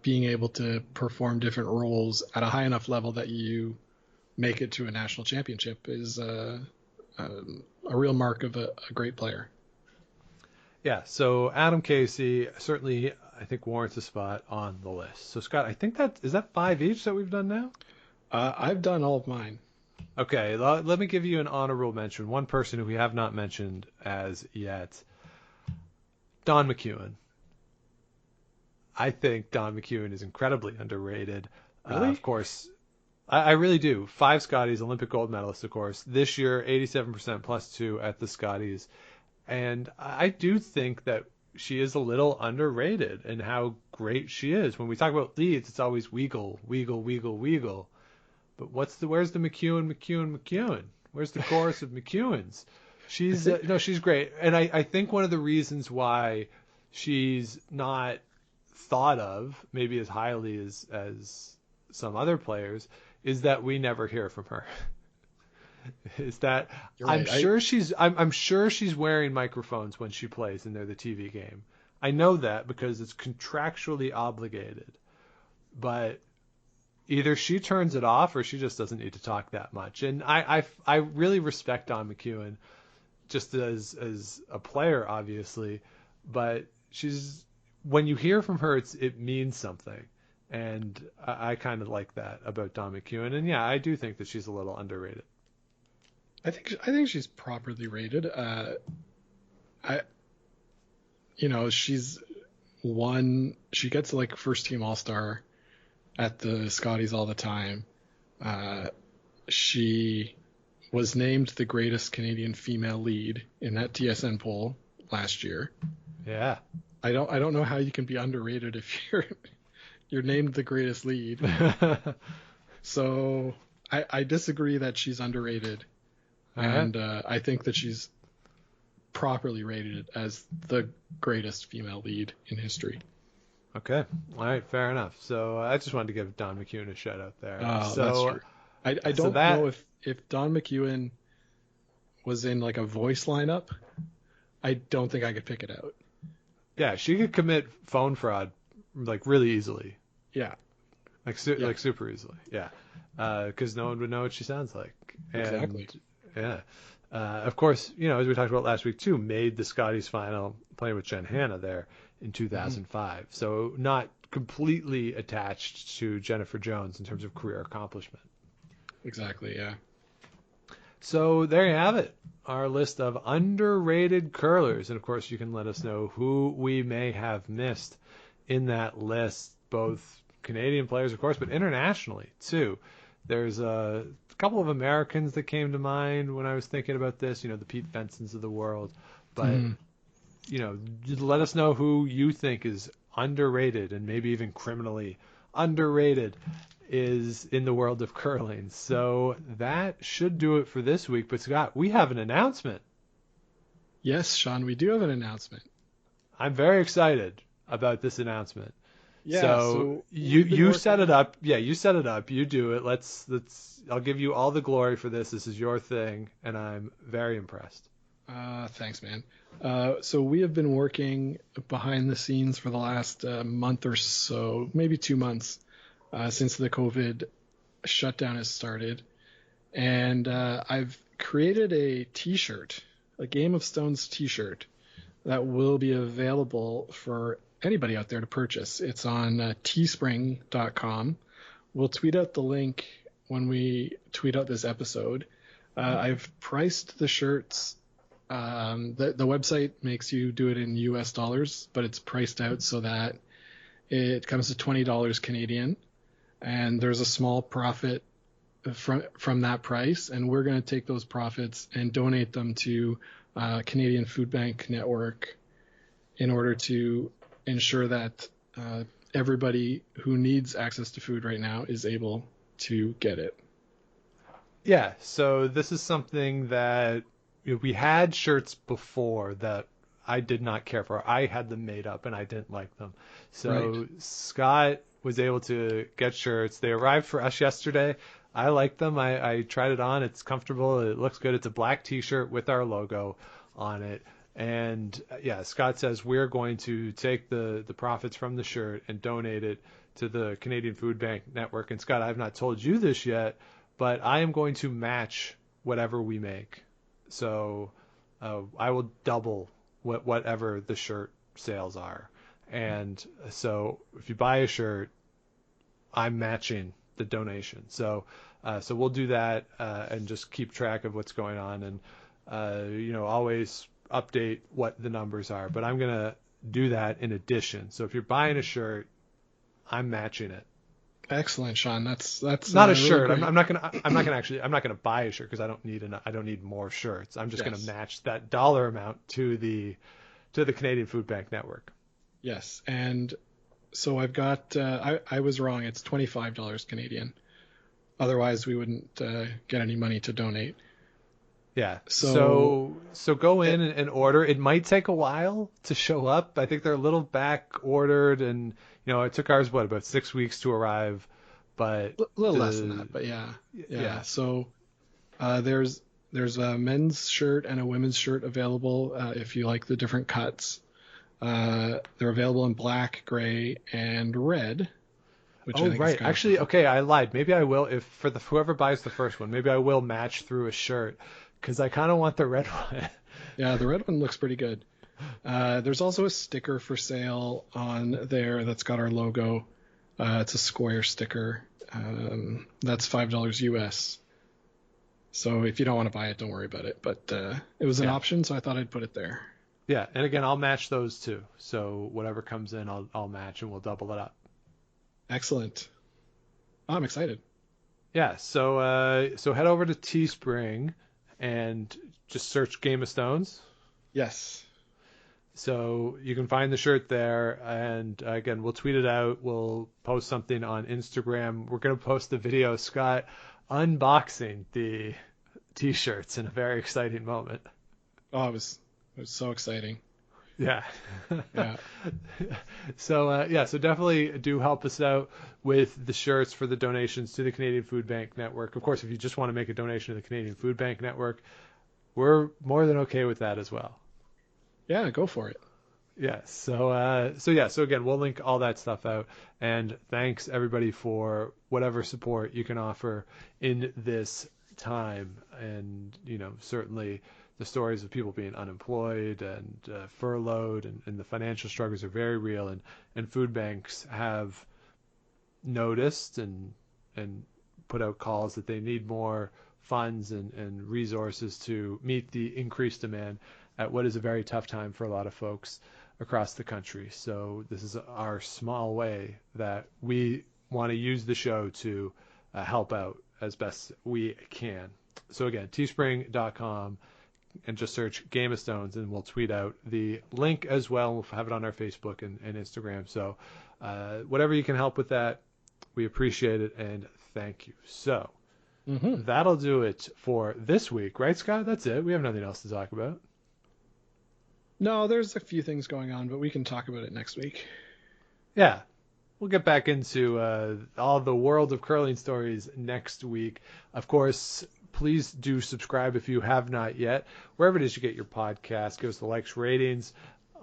Being able to perform different roles at a high enough level that you make it to a national championship is a real mark of a great player.
Yeah, so Adam Casey certainly, I think, warrants a spot on the list. So, Scott, I think is that 5 each that we've done now?
I've done all of mine.
Okay, let me give you an honorable mention. One person who we have not mentioned as yet, Don McEwen. I think Don McEwen is incredibly underrated.
Really?
Of course, I really do. 5 Scotties, Olympic gold medalist, of course. This year, 87% +2 at the Scotties. And I do think that she is a little underrated in how great she is. When we talk about leads, it's always Weagle, Weagle, Weagle, Weagle. But where's the McEwen? Where's the chorus of McEwens? She's great. And I think one of the reasons why she's not thought of maybe as highly as some other players is that we never hear from her. Is that right. I'm sure she's wearing microphones when she plays and they're the TV game. I know that because it's contractually obligated. But either she turns it off or she just doesn't need to talk that much. And I really respect Don McEwen just as a player, obviously, but when you hear from her, it means something. And I kind of like that about Don McEwen. And yeah, I do think that she's a little underrated.
I think she's properly rated. She's won. She gets first team All-Star at the Scotties all the time. She was named the greatest Canadian female lead in that TSN poll last year.
Yeah.
I don't know how you can be underrated if you're named the greatest lead. So I disagree that she's underrated. And I think that she's properly rated as the greatest female lead in history.
Okay. All right. Fair enough. So I just wanted to give Don McEwen a shout out there.
Oh, that's true. I don't know if Don McEwen was in a voice lineup. I don't think I could pick it out.
Yeah, she could commit phone fraud really easily.
Yeah.
Super easily. Yeah. Because no one would know what she sounds like.
Exactly.
Yeah. Of course, as we talked about last week too, made the Scotties final playing with Jen Hanna there in 2005. So not completely attached to Jennifer Jones in terms of career accomplishment.
Exactly, yeah.
So there you have it, our list of underrated curlers. And of course, you can let us know who we may have missed in that list, both Canadian players, of course, but internationally too. There's a couple of Americans that came to mind when I was thinking about this, the Pete Fensons of the world. But, let us know who you think is underrated and maybe even criminally underrated is in the world of curling. So that should do it for this week. But Scott, we have an announcement.
Yes, Sean, we do have an announcement.
I'm very excited about this announcement.
Yeah,
so you set it up. Yeah, you set it up. You do it. Let's. I'll give you all the glory for this. This is your thing, and I'm very impressed.
Thanks, man. So we have been working behind the scenes for the last month or so, maybe 2 months, since the COVID shutdown has started, and I've created a T-shirt, a Game of Stones T-shirt, that will be available for anybody out there to purchase. It's on teespring.com. We'll tweet out the link when we tweet out this episode. I've priced the shirts. The website makes you do it in US dollars, but it's priced out so that it comes to $20 Canadian, and there's a small profit from that price, and we're going to take those profits and donate them to Canadian Food Bank Network in order to ensure that everybody who needs access to food right now is able to get it.
Yeah, so this is something that we had shirts before that I did not care for. I had them made up and I didn't like them. So right. Scott was able to get shirts. They arrived for us yesterday. I like them. I tried it on. It's comfortable. It looks good. It's a black T-shirt with our logo on it. And yeah, Scott says we're going to take the profits from the shirt and donate it to the Canadian Food Bank Network. And Scott, I have not told you this yet, but I am going to match whatever we make. So I will double whatever the shirt sales are. And so if you buy a shirt, I'm matching the donation. So we'll do that and just keep track of what's going on, and always update what the numbers are. But I'm gonna do that in addition. So if you're buying a shirt, I'm matching it.
Excellent, Sean. That's
not a
really
shirt.
great.
I'm not gonna buy a shirt because I don't need more shirts. I'm just gonna match that dollar amount to the Canadian Food Bank Network.
Yes, and so I've got. I was wrong. It's $25 Canadian. Otherwise, we wouldn't get any money to donate.
Yeah. So go in and order. It might take a while to show up. I think they're a little back ordered, and it took ours about 6 weeks to arrive, but
a little less than that. But yeah. So there's a men's shirt and a women's shirt available if you like the different cuts. They're available in black, gray, and red. Which I think right.
Actually, okay, I lied. Maybe I will if for whoever buys the first one. Maybe I will match through a shirt because I kind of want the red one.
Yeah, the red one looks pretty good. There's also a sticker for sale on there that's got our logo. It's a square sticker. That's $5 US. So if you don't want to buy it, don't worry about it. But it was an option, so I thought I'd put it there.
Yeah, and again, I'll match those too. So whatever comes in, I'll match, and we'll double it up.
Excellent. Oh, I'm excited.
Yeah, so head over to Teespring and just search Game of Stones.
Yes.
So you can find the shirt there, and again, we'll tweet it out. We'll post something on Instagram. We're going to post the video, Scott, unboxing the T-shirts in a very exciting moment.
Oh, it was so exciting.
Yeah.
Yeah.
So definitely do help us out with the shirts for the donations to the Canadian Food Bank Network. Of course, if you just want to make a donation to the Canadian Food Bank Network, we're more than okay with that as well.
Yeah, go for it.
Yeah. So again, we'll link all that stuff out, and thanks everybody for whatever support you can offer in this time, and certainly the stories of people being unemployed and furloughed and the financial struggles are very real, and food banks have noticed and put out calls that they need more funds and resources to meet the increased demand at what is a very tough time for a lot of folks. across the country. So this is our small way that we want to use the show to help out as best we can. So again, teespring.com, and just search Game of Stones, and we'll tweet out the link as well. We'll have it on our Facebook and Instagram. So whatever you can help with that, we appreciate it, and thank you. So that'll do it for this week, right, Scott? That's it. We have nothing else to talk about.
No, there's a few things going on, but we can talk about it next week.
Yeah. We'll get back into all the world of curling stories next week. Of course, please do subscribe if you have not yet. Wherever it is you get your podcast, give us the likes, ratings,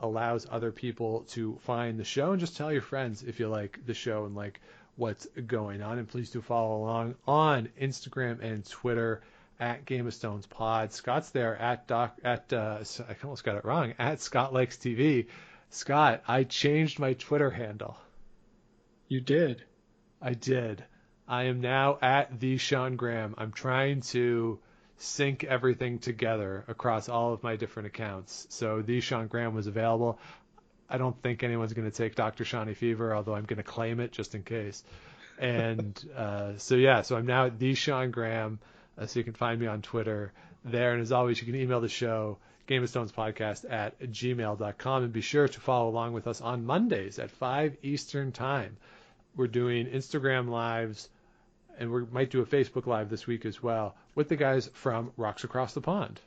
allows other people to find the show, and just tell your friends if you like the show and like what's going on. And please do follow along on Instagram and Twitter at Game of Stones Pod. Scott's there I almost got it wrong, at Scott Likes TV. Scott, I changed my Twitter handle.
You did?
I did. I am now at the Sean Graham. I'm trying to sync everything together across all of my different accounts. So the Sean Graham was available. I don't think anyone's going to take Dr. Shawnee Fever, although I'm going to claim it just in case. And so I'm now at the Sean Graham. So you can find me on Twitter there. And as always, you can email the show, gameofstonespodcast@gmail.com. And be sure to follow along with us on Mondays at 5 Eastern Time. We're doing Instagram Lives, and we might do a Facebook Live this week as well with the guys from Rocks Across the Pond.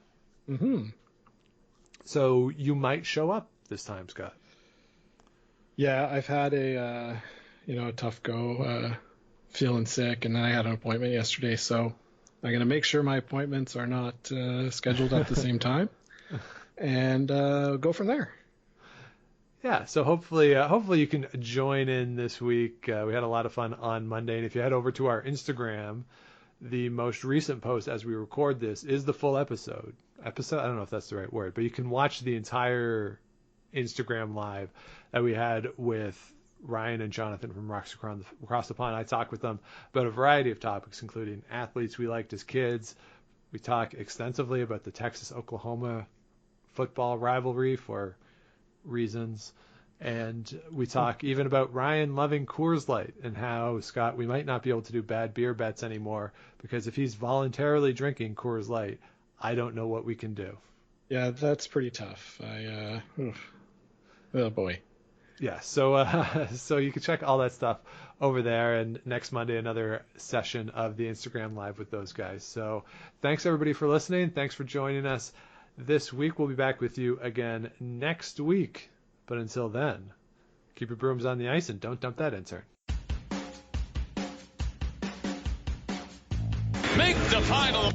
So you might show up this time, Scott.
Yeah, I've had a tough go, feeling sick, and then I had an appointment yesterday, so I'm going to make sure my appointments are not scheduled at the same time, and go from there.
Yeah, so hopefully you can join in this week. We had a lot of fun on Monday, and if you head over to our Instagram, the most recent post as we record this is the full episode. I don't know if that's the right word, but you can watch the entire Instagram Live that we had with Ryan and Jonathan from Rocks Across the Pond. I talked with them about a variety of topics, including athletes we liked as kids. We talk extensively about the Texas-Oklahoma football rivalry for reasons, and we talk even about Ryan loving Coors Light and how, Scott, we might not be able to do bad beer bets anymore because if he's voluntarily drinking Coors Light, I don't know what we can do.
Yeah, that's pretty tough. Oh boy.
Yeah, so you can check all that stuff over there, and next Monday another session of the Instagram Live with those guys. So thanks everybody for listening. Thanks for joining us this week. We'll be back with you again next week. But until then, keep your brooms on the ice and don't dump that intern.
Make the final.